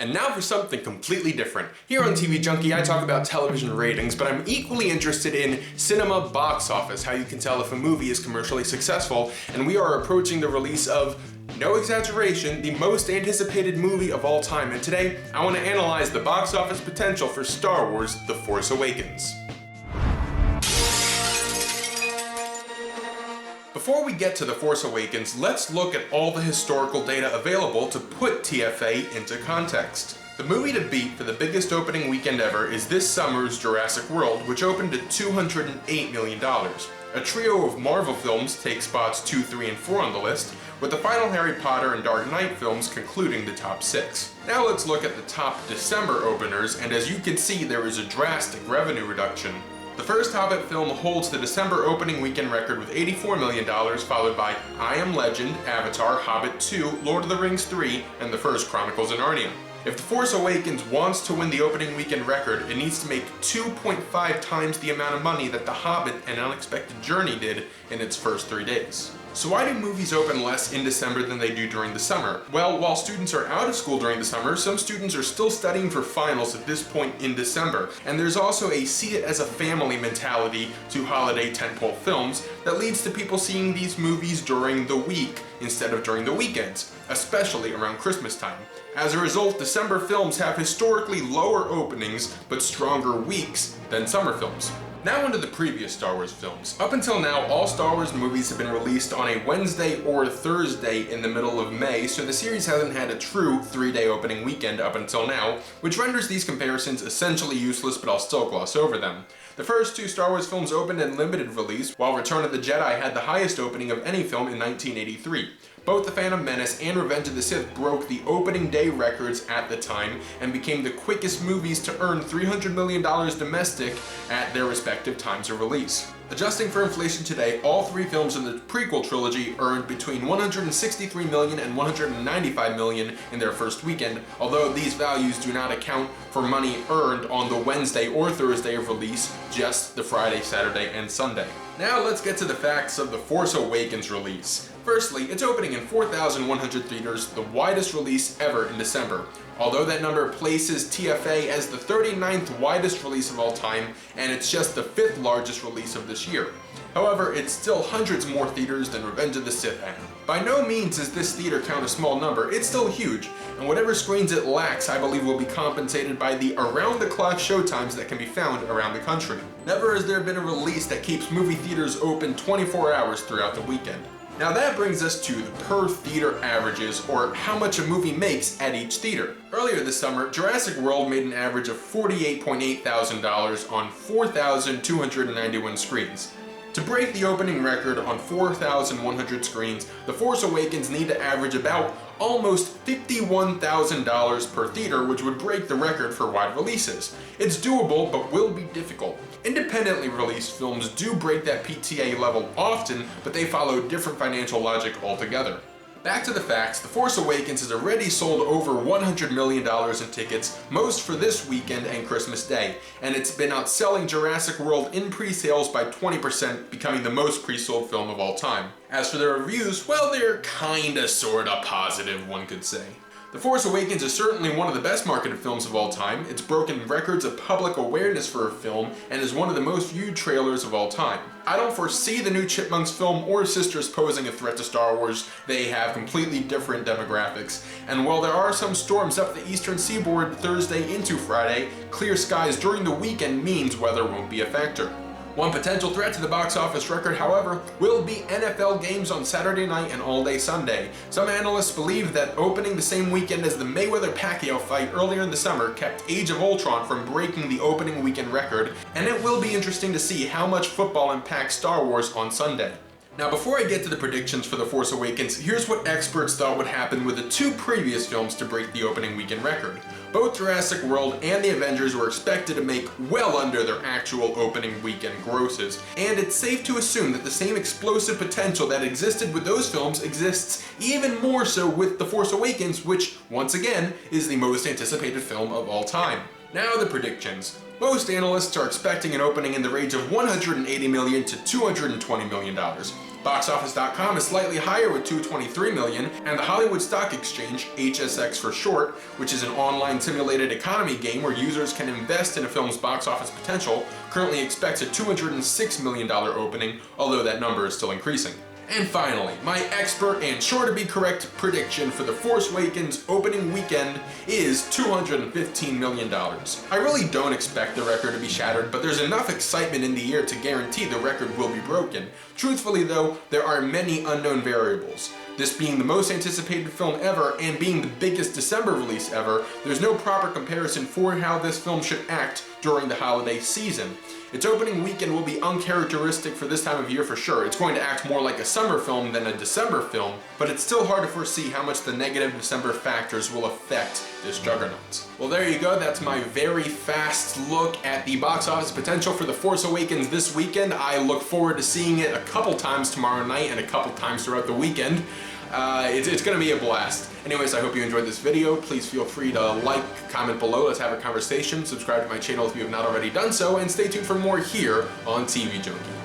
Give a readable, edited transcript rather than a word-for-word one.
And now for something completely different. Here on TVJunkie, I talk about television ratings, but I'm equally interested in cinema box office, how you can tell if a movie is commercially successful, and we are approaching the release of, no exaggeration, the most anticipated movie of all time, and today I want to analyze the box office potential for Star Wars: The Force Awakens. Before we get to The Force Awakens, let's look at all the historical data available to put TFA into context. The movie to beat for the biggest opening weekend ever is this summer's Jurassic World, which opened at $208 million. A trio of Marvel films take spots 2, 3, and 4 on the list, with the final Harry Potter and Dark Knight films concluding the top 6. Now let's look at the top December openers, and as you can see, there is a drastic revenue reduction. The first Hobbit film holds the December opening weekend record with $84 million, followed by I Am Legend, Avatar, Hobbit 2, Lord of the Rings 3, and the first Chronicles of Narnia. If The Force Awakens wants to win the opening weekend record, it needs to make 2.5 times the amount of money that The Hobbit and Unexpected Journey did in its first 3 days. So why do movies open less in December than they do during the summer? Well, while students are out of school during the summer, some students are still studying for finals at this point in December. And there's also a see it as a family mentality to holiday tentpole films that leads to people seeing these movies during the week instead of during the weekends, especially around Christmas time. As a result, December films have historically lower openings but stronger weeks than summer films. Now onto the previous Star Wars films. Up until now, all Star Wars movies have been released on a Wednesday or Thursday in the middle of May, so the series hasn't had a true 3-day opening weekend up until now, which renders these comparisons essentially useless, but I'll still gloss over them. The first 2 Star Wars films opened in limited release, while Return of the Jedi had the highest opening of any film in 1983. Both The Phantom Menace and Revenge of the Sith broke the opening day records at the time and became the quickest movies to earn $300 million domestic at their respective times of release. Adjusting for inflation today, all 3 films in the prequel trilogy earned between $163 million and $195 million in their first weekend, although these values do not account for money earned on the Wednesday or Thursday of release, just the Friday, Saturday, and Sunday. Now let's get to the facts of The Force Awakens release. Firstly, it's opening in 4,100 theaters, the widest release ever in December. Although that number places TFA as the 39th widest release of all time, and it's just the 5th largest release of this year. However, it's still hundreds more theaters than Revenge of the Sith had. By no means is this theater count a small number, it's still huge, and whatever screens it lacks I believe will be compensated by the around-the-clock showtimes that can be found around the country. Never has there been a release that keeps movie theaters open 24 hours throughout the weekend. Now that brings us to the per theater averages, or how much a movie makes at each theater. Earlier this summer, Jurassic World made an average of $48.8 thousand on 4,291 screens. To break the opening record on 4,100 screens, The Force Awakens need to average about almost $51,000 per theater, which would break the record for wide releases. It's doable, but will be difficult. Independently released films do break that PTA level often, but they follow different financial logic altogether. Back to the facts, The Force Awakens has already sold over $100 million in tickets, most for this weekend and Christmas Day, and it's been outselling Jurassic World in pre-sales by 20%, becoming the most pre-sold film of all time. As for the reviews, well, they're kinda sorta positive, one could say. The Force Awakens is certainly one of the best marketed films of all time. It's broken records of public awareness for a film and is one of the most viewed trailers of all time. I don't foresee the new Chipmunks film or Sisters posing a threat to Star Wars. They have completely different demographics. And while there are some storms up the eastern seaboard Thursday into Friday, clear skies during the weekend means weather won't be a factor. One potential threat to the box office record, however, will be NFL games on Saturday night and all day Sunday. Some analysts believe that opening the same weekend as the Mayweather-Pacquiao fight earlier in the summer kept Age of Ultron from breaking the opening weekend record, and it will be interesting to see how much football impacts Star Wars on Sunday. Now before I get to the predictions for The Force Awakens, here's what experts thought would happen with the 2 previous films to break the opening weekend record. Both Jurassic World and The Avengers were expected to make well under their actual opening weekend grosses, and it's safe to assume that the same explosive potential that existed with those films exists even more so with The Force Awakens, which, once again, is the most anticipated film of all time. Now the predictions. Most analysts are expecting an opening in the range of $180 million to $220 million. BoxOffice.com is slightly higher with $223 million, and the Hollywood Stock Exchange, HSX for short, which is an online simulated economy game where users can invest in a film's box office potential, currently expects a $206 million opening, although that number is still increasing. And finally, my expert and sure to be correct prediction for The Force Awakens opening weekend is $215 million. I really don't expect the record to be shattered, but there's enough excitement in the air to guarantee the record will be broken. Truthfully though, there are many unknown variables. This being the most anticipated film ever and being the biggest December release ever, there's no proper comparison for how this film should act during the holiday season. Its opening weekend will be uncharacteristic for this time of year for sure. It's going to act more like a summer film than a December film, but it's still hard to foresee how much the negative December factors will affect this juggernaut. Well, there you go. That's my very fast look at the box office potential for The Force Awakens this weekend. I look forward to seeing it a couple times tomorrow night and a couple times throughout the weekend. It's going to be a blast. Anyways, I hope you enjoyed this video. Please feel free to like, comment below, let's have a conversation, subscribe to my channel if you have not already done so, and stay tuned for more here on TV Junkie.